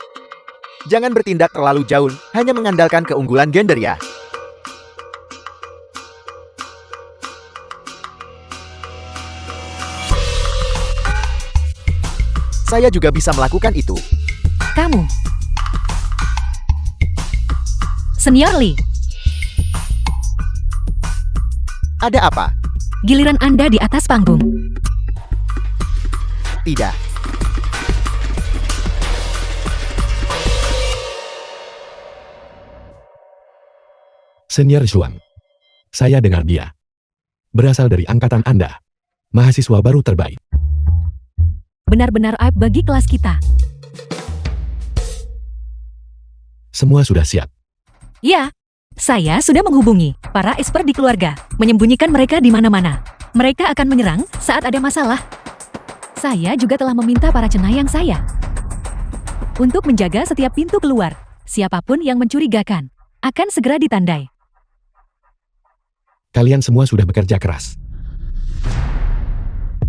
Jangan bertindak terlalu jauh, hanya mengandalkan keunggulan Genderia. Saya juga bisa melakukan itu. Kamu, Senior Li, Ada apa? giliran Anda di atas panggung. Tidak. Senior Xuan. Saya dengar dia. Berasal dari angkatan Anda. Mahasiswa baru terbaik. Benar-benar aib bagi kelas kita. Semua sudah siap. Ya, saya sudah menghubungi para expert di keluarga, menyembunyikan mereka di mana-mana. Mereka akan menyerang saat ada masalah. Saya juga telah meminta para cenayang saya untuk menjaga setiap pintu keluar. Siapapun yang mencurigakan akan segera ditandai. Kalian semua sudah bekerja keras.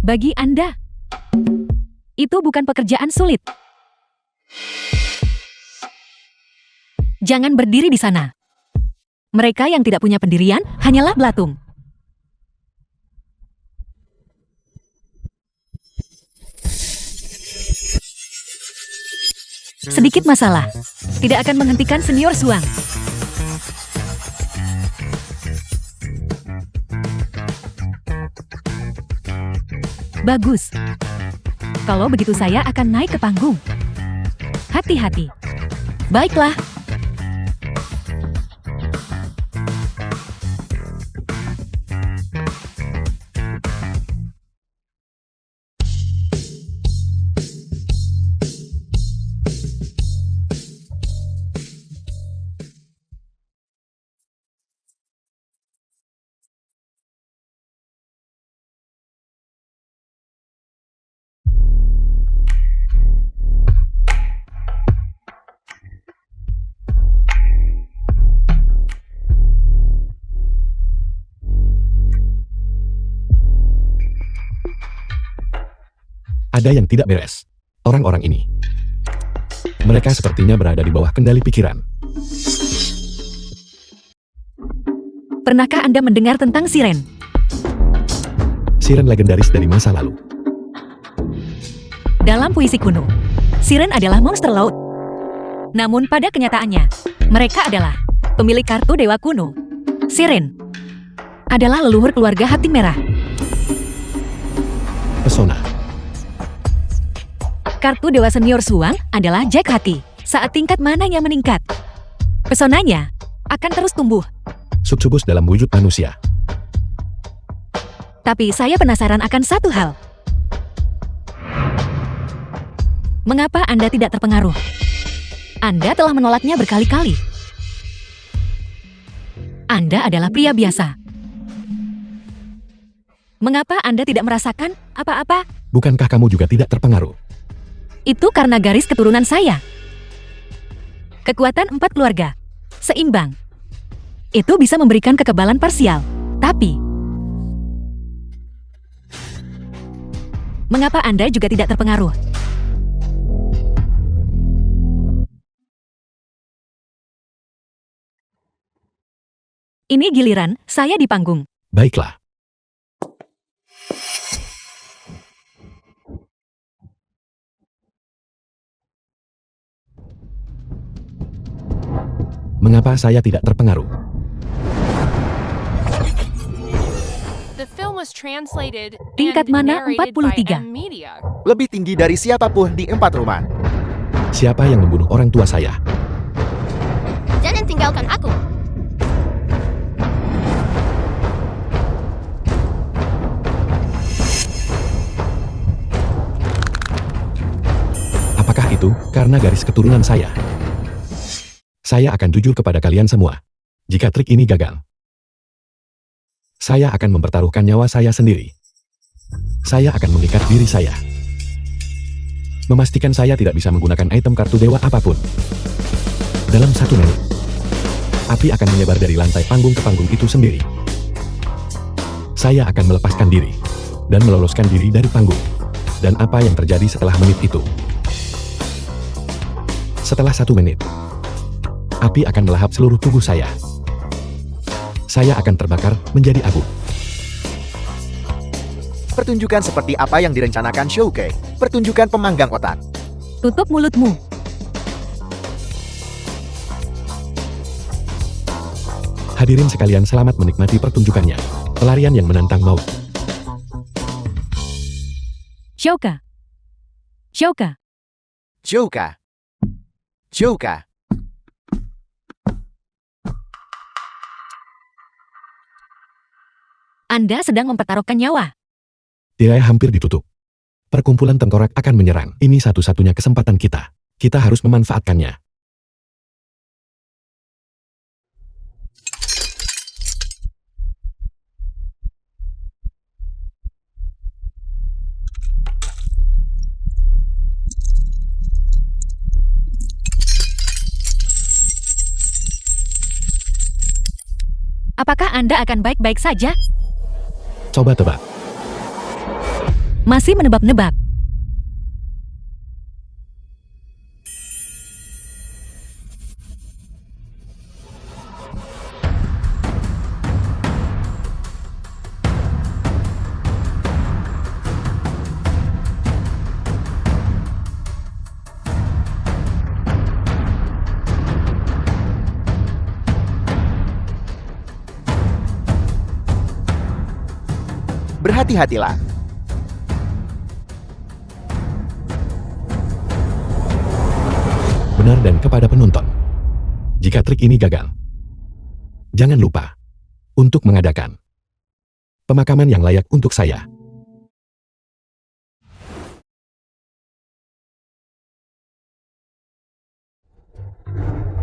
Bagi Anda, itu bukan pekerjaan sulit. Jangan berdiri di sana. Mereka yang tidak punya pendirian hanyalah belatung. Sedikit masalah tidak akan menghentikan senior Suang. Bagus. Kalau begitu saya akan naik ke panggung. Hati-hati. Baiklah. Ada yang tidak beres. Orang-orang ini. Mereka sepertinya berada di bawah kendali pikiran. Pernahkah Anda mendengar tentang siren? Siren legendaris dari masa lalu. Dalam puisi kuno, siren adalah monster laut. Namun pada kenyataannya, mereka adalah pemilik kartu dewa kuno. Siren adalah leluhur keluarga Hati Merah. Pesona. Kartu dewa senior Suang adalah Jack Hati. Saat tingkat mananya meningkat, pesonanya akan terus tumbuh. Suksubus dalam wujud manusia. Tapi saya penasaran akan satu hal. Mengapa Anda tidak terpengaruh? Anda telah menolaknya berkali-kali. Anda adalah pria biasa. Mengapa Anda tidak merasakan apa-apa? Bukankah kamu juga tidak terpengaruh? Itu karena garis keturunan saya. Kekuatan 4 keluarga. Seimbang. Itu bisa memberikan kekebalan parsial. Tapi, mengapa Anda juga tidak terpengaruh? Ini giliran saya di panggung. Baiklah. Mengapa saya tidak terpengaruh? The film was translated Tingkat and mana narrated by 43? M-Media. Lebih tinggi dari siapapun di 4 rumah. Siapa yang membunuh orang tua saya? Jangan tinggalkan aku. Apakah itu karena garis keturunan saya? Saya akan jujur kepada kalian semua. Jika trik ini gagal, saya akan mempertaruhkan nyawa saya sendiri. Saya akan mengikat diri saya. Memastikan saya tidak bisa menggunakan item kartu dewa apapun. Dalam 1 menit, api akan menyebar dari lantai panggung ke panggung itu sendiri. Saya akan melepaskan diri dan meloloskan diri dari panggung. Dan apa yang terjadi setelah menit itu? Setelah 1 menit, api akan melahap seluruh tubuh saya. Saya akan terbakar menjadi abu. Pertunjukan seperti apa yang direncanakan Shouke? Pertunjukan pemanggang otak. Tutup mulutmu. Hadirin sekalian, selamat menikmati pertunjukannya. Pelarian yang menantang maut. Shouka. Shouka. Jouka. Jouka. Anda sedang mempertaruhkan nyawa. Tirai hampir ditutup. Perkumpulan tengkorak akan menyerang. Ini satu-satunya kesempatan kita. Kita harus memanfaatkannya. Apakah Anda akan baik-baik saja? Coba tebak. Masih menebak-nebak. Berhati-hatilah. Benar dan kepada penonton. Jika trik ini gagal, jangan lupa untuk mengadakan pemakaman yang layak untuk saya.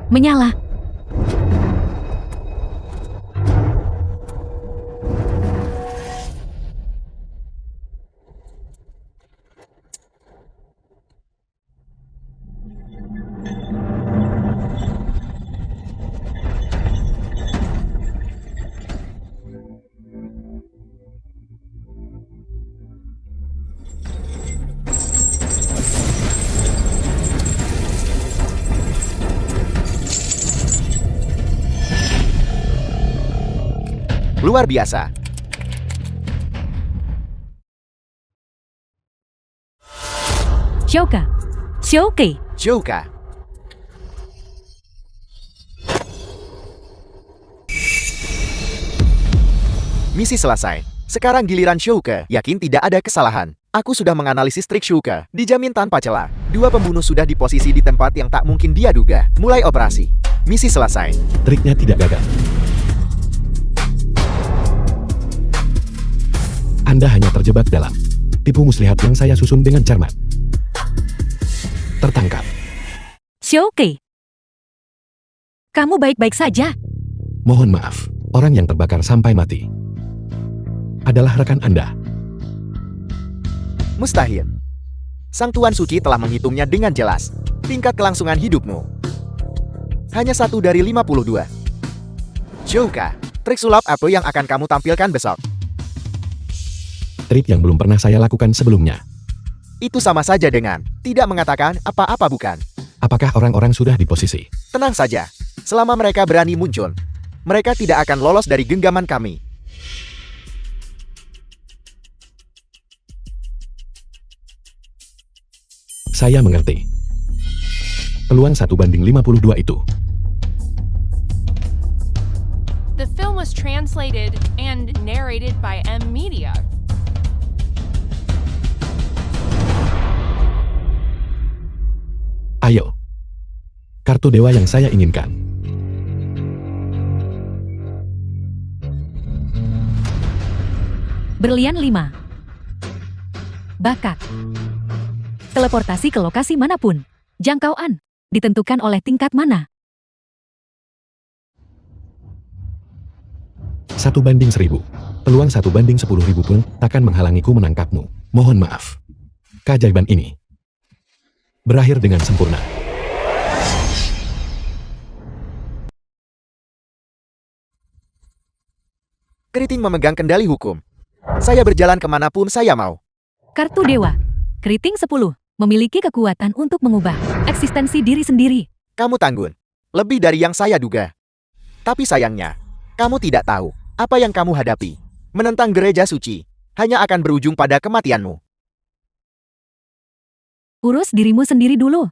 Menyala. luar biasa. Shouka. Shouke. Jouka. Misi selesai. Sekarang giliran Shouka. Yakin tidak ada kesalahan. Aku sudah menganalisis trik Shouka. Dijamin tanpa celah. Dua pembunuh sudah di posisi di tempat yang tak mungkin dia duga. Mulai operasi. Misi selesai. Triknya tidak gagal. Anda hanya terjebak dalam tipu muslihat yang saya susun dengan cermat. Tertangkap. Shouke. Kamu baik-baik saja? Mohon maaf, orang yang terbakar sampai mati adalah rekan Anda. Mustahil. Sang Tuan Suci telah menghitungnya dengan jelas. Tingkat kelangsungan hidupmu hanya 1 dari 52. Jouka, trik sulap apa yang akan kamu tampilkan besok? Trik yang belum pernah saya lakukan sebelumnya. Itu sama saja dengan tidak mengatakan apa-apa, bukan? Apakah orang-orang sudah di posisi? Tenang saja. Selama mereka berani muncul, mereka tidak akan lolos dari genggaman kami. Saya mengerti. Peluang 1:52 itu. The film was translated and narrated by M Media. Ayo. Kartu dewa yang saya inginkan. Berlian 5. Bakat. Teleportasi ke lokasi manapun. Jangkauan ditentukan oleh tingkat mana. 1:1000. Peluang 1:10.000 pun takkan menghalangiku menangkapmu. Mohon maaf. Keajaiban ini berakhir dengan sempurna. Keriting memegang kendali hukum. Saya berjalan kemanapun saya mau. Kartu dewa. Keriting 10. Memiliki kekuatan untuk mengubah eksistensi diri sendiri. Kamu tanggun. Lebih dari yang saya duga. Tapi sayangnya, kamu tidak tahu apa yang kamu hadapi. Menentang gereja suci hanya akan berujung pada kematianmu. Urus dirimu sendiri dulu.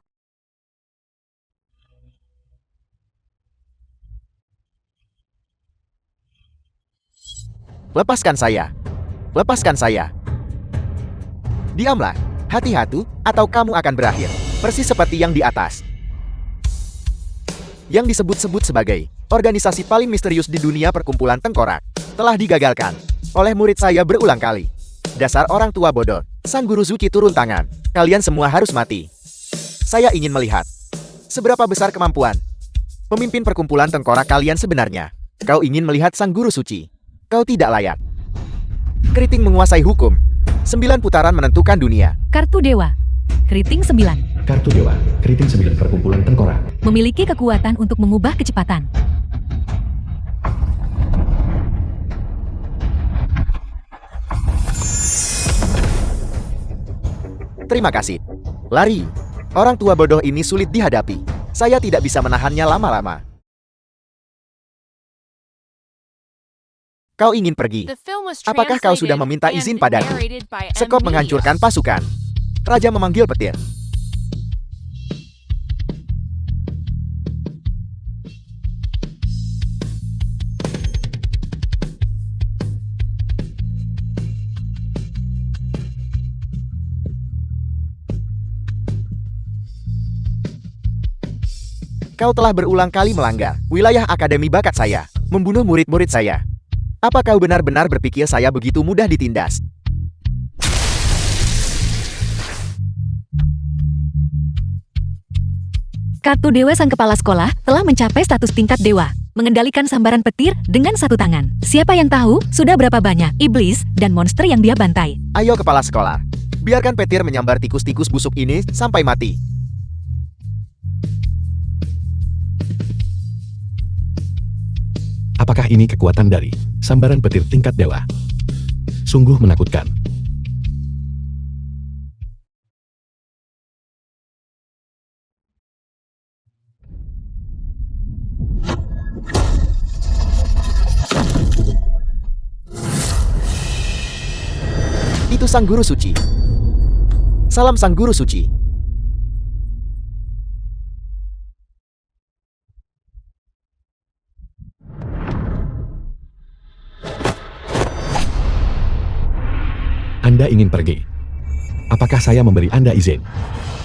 Lepaskan saya. Lepaskan saya. Diamlah. Hati-hati, atau kamu akan berakhir. Persis seperti yang di atas. Yang disebut-sebut sebagai organisasi paling misterius di dunia perkumpulan tengkorak telah digagalkan oleh murid saya berulang kali. Dasar orang tua bodoh. Sang guru Zuki turun tangan. Kalian semua harus mati. Saya ingin melihat seberapa besar kemampuan pemimpin perkumpulan tengkorak kalian sebenarnya. Kau ingin melihat sang guru suci. Kau tidak layak. Keriting menguasai hukum. 9 putaran menentukan dunia. Kartu dewa. Keriting 9. Kartu dewa. Keriting 9 perkumpulan tengkorak. Memiliki kekuatan untuk mengubah kecepatan. Terima kasih. Lari. Orang tua bodoh ini sulit dihadapi. Saya tidak bisa menahannya lama-lama. Kau ingin pergi. The film was Apakah kau sudah translated meminta and izin padaku? narrated by M Sekop Media. menghancurkan pasukan. Raja memanggil petir. Kau telah berulang kali melanggar wilayah akademi bakat saya, membunuh murid-murid saya. Apa kau benar-benar berpikir saya begitu mudah ditindas? Kartu dewa sang kepala sekolah telah mencapai status tingkat dewa. Mengendalikan sambaran petir dengan satu tangan. Siapa yang tahu sudah berapa banyak iblis dan monster yang dia bantai? Ayo kepala sekolah, biarkan petir menyambar tikus-tikus busuk ini sampai mati. Apakah ini kekuatan dari sambaran petir tingkat dewa? Sungguh menakutkan. Sang Guru Suci. Salam Sang Guru Suci. Anda ingin pergi. Apakah saya memberi Anda izin?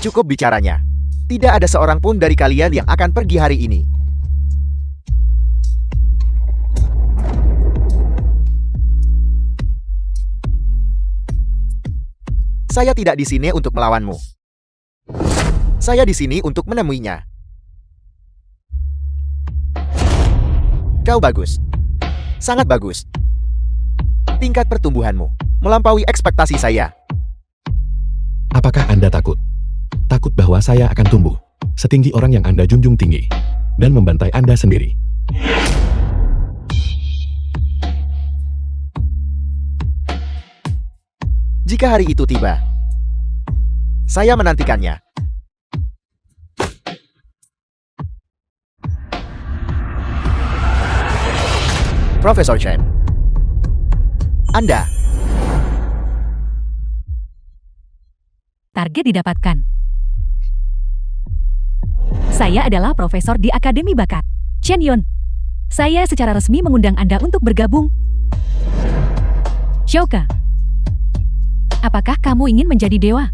Cukup bicaranya. Tidak ada seorang pun dari kalian yang akan pergi hari ini. Saya tidak di sini untuk melawanmu. Saya di sini untuk menemuinya. Kau bagus. Sangat bagus. Tingkat pertumbuhanmu melampaui ekspektasi saya. Apakah Anda takut? Takut bahwa saya akan tumbuh setinggi orang yang Anda junjung tinggi dan membantai Anda sendiri. Jika hari itu tiba, saya menantikannya. Profesor Chen. Anda. Target didapatkan. Saya adalah profesor di Akademi Bakat. Chen Yun. Saya secara resmi mengundang Anda untuk bergabung. Shouka. Apakah kamu ingin menjadi dewa?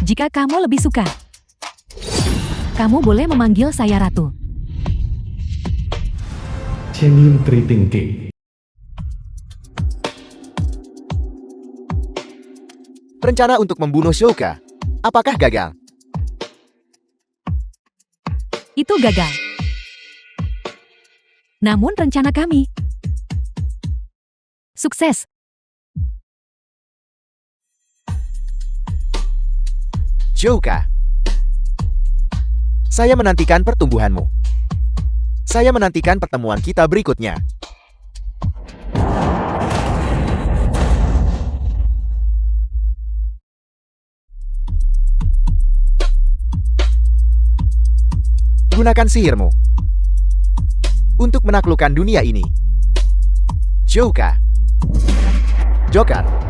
Jika kamu lebih suka, kamu boleh memanggil saya Ratu. Chenin Tritingki. Rencana untuk membunuh Shouka, apakah gagal? Itu gagal. Namun rencana kami sukses. Shouka. Saya menantikan pertumbuhanmu. Saya menantikan pertemuan kita berikutnya. Gunakan sihirmu untuk menaklukkan dunia ini. Shouka. Joker.